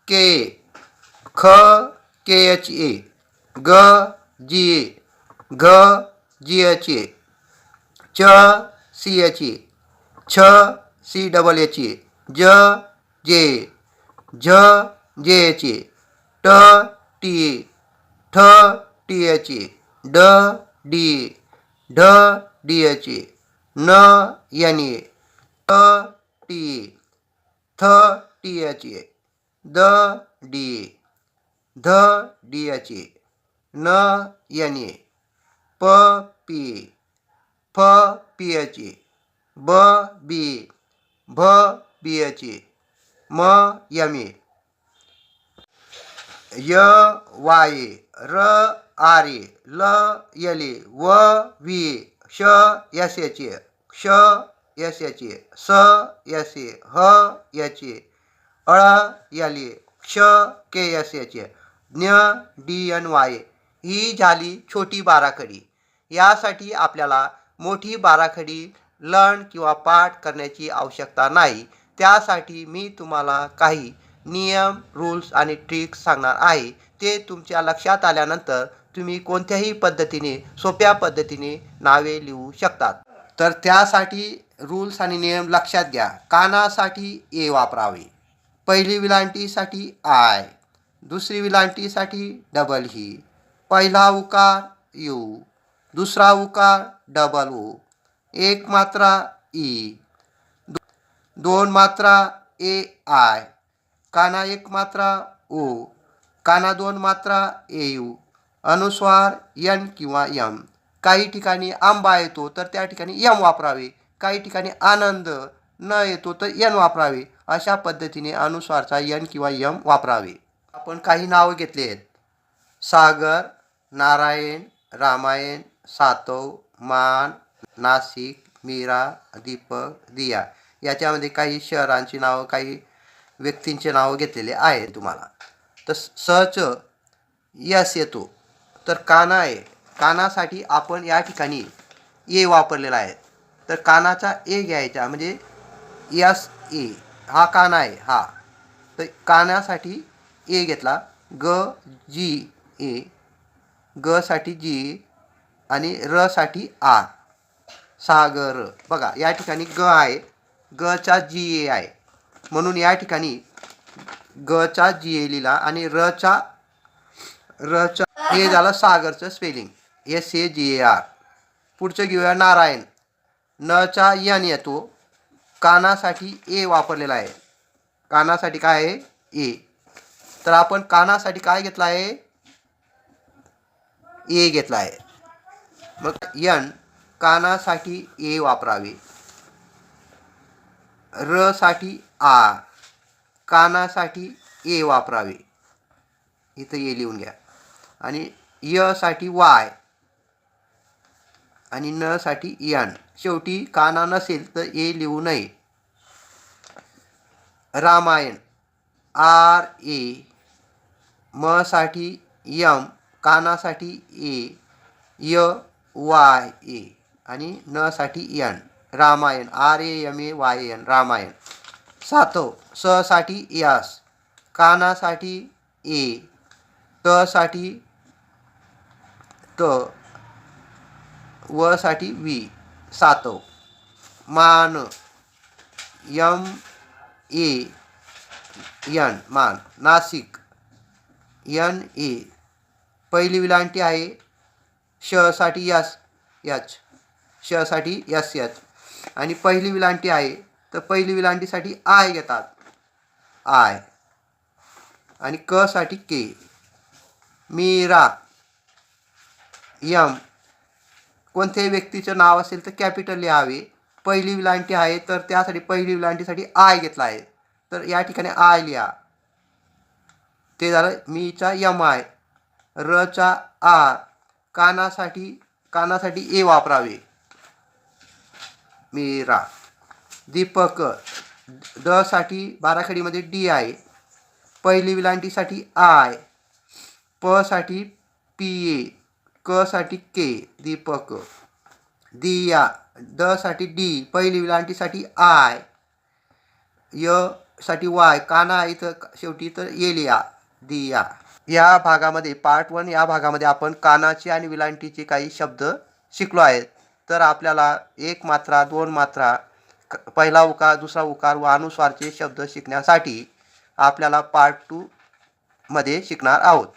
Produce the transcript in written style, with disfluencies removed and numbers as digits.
के, ख के H A, ग जी ए, घ जी एच ए, च सी एच ए, छ सी डबल एच ए, ज जे, झ जे एच ए, ट टी ए, ठ टी एच ए, ड डी ए, ढ डी एच ए, न एन ए, ट टी ए, थ T H A, the D A, ध डी एच ए, न एन ए, प पी ए, फ पी एच ए, ब बी ए, भ बी एच ए, म एम ए, य वाय ए, र आर ए, ल एल ए, व व्ही ए, श एस एच ए, क्ष एस एच ए, स एस ए, ह एच ए, अळ एल ए, क्ष के एस एच ए, ज्ञ डी एन वाय ए. ही झाली छोटी बाराखडी. यासाठी आपल्याला मोठी बाराखडी लर्न किंवा पाठ करण्याची आवश्यकता नाही. त्यासाठी मी तुम्हाला काही नियम, रूल्स आणि ट्रिक्स सांगणार आहे. ते तुमच्या लक्षात आल्यानंतर तुम्ही कोणत्याही पद्धतीने, सोप्या पद्धतीने नावे लिहू शकतात. तर त्यासाठी रूल्स आणि नियम लक्षात घ्या. कानासाठी ए वापरावे, पहिली विलांटीसाठी आय, दुसरी विलांटीसाठी डबल ही, पहिला उकार यू, दुसरा उकार डबल ओ, एक मात्रा ई, दोन मात्रा ए आय, काना एक मात्रा ओ, काना दोन मात्रा ए यू, अनुस्वार एन किंवा यम. काही ठिकाणी आंबा येतो तर त्या ठिकाणी यम वापरावे, काही ठिकाणी आनंद न येतो तर एन वापरावे. अशा पद्धतीने अनुस्वारचा एन किंवा यम वापरावे. आपण काही नावं घेतली आहेत: सागर, नारायण, रामायण, सातव, मान, नाशिक, मीरा, दीपक, दिया. याच्यामध्ये काही शहरांची नावं, काही व्यक्तींचे नावं घेतलेले आहे तुम्हाला. तर सच यस येतो तर काना आहे. कानासाठी आपण या ठिकाणी ए वापरलेला आहे. तर कानाचा ए घ्यायचा, म्हणजे यस ए हा काना आहे हा. तर कानासाठी ए घेतला, ग जी ए, ग साठी जी आणि र साठी आर, सागर. बघा या ठिकाणी ग आहे, ग चा जी ए आहे, म्हणून या ठिकाणी ग चा जी ए लिहिला आणि र चा ए झालं सागरचं spelling, S A G A R. पुढचं घेऊया नारायण. न चा एन येतो, कानासाठी ए वापरलेला आहे. कानासाठी काय आहे? ए. तर आपण कानासाठी काय घेतला आहे? ए घेतला आहे. मग एन कानासाठी ए वापरावे, र साठी आर, कानासाठी ए वापरावे, इथं ए लिहून घ्या. आणि य साठी वाय आणि न साठी एन. शेवटी काना नसेल तर ए लिहू नये. रामायण आर ए, म साठी यम, कानासाठी ए, य वाय ए आणि न साठी N. Ramayana R A M A Y N, Ramayana. सातव स साठी यस, कानासाठी ए, त साठी त, व साठी वी, सातव. मान यम ए एन, मान. नाशिक एन ए, पहिली विलांटी आहे, श साठी यस एच, श साठी यस एच. आणि पहिली विलांटी आहे तर पहिली विलांटीसाठी आय घेतात, आय. आणि क साठी के. मीरा यम, कोणत्याही व्यक्तीचं नाव असेल तर कॅपिटल लिहावे. पहिली विलांटी आहे तर त्यासाठी पहिली विलांटीसाठी आय घेतला आहे, तर या ठिकाणी आय लिहा. ते झालं मीचा यम आय. र चा आर, कानासाठी ए वापरावे, मीरा. दीपक ड साठी बाराखडीमध्ये डी आहे, पहिली विलांटीसाठी आय, प साठी पी ए, क साठी के, दीपक. दिया ड साठी डी, पहिली विलांटीसाठी आय, य साठी वाय, काना इथं शेवटी तर येलिया दिया. या भागामध्ये पार्ट 1 या भागामध्ये आपण कानाचे आणि विलांटीचे काही शब्द शिकलो आहेत. तर आपल्याला एक मात्रा, दोन मात्रा, पहिला उकार, दुसरा उकार व अनुस्वारचे शब्द शिकण्यासाठी आपल्याला पार्ट 2 मध्ये शिकणार आहोत.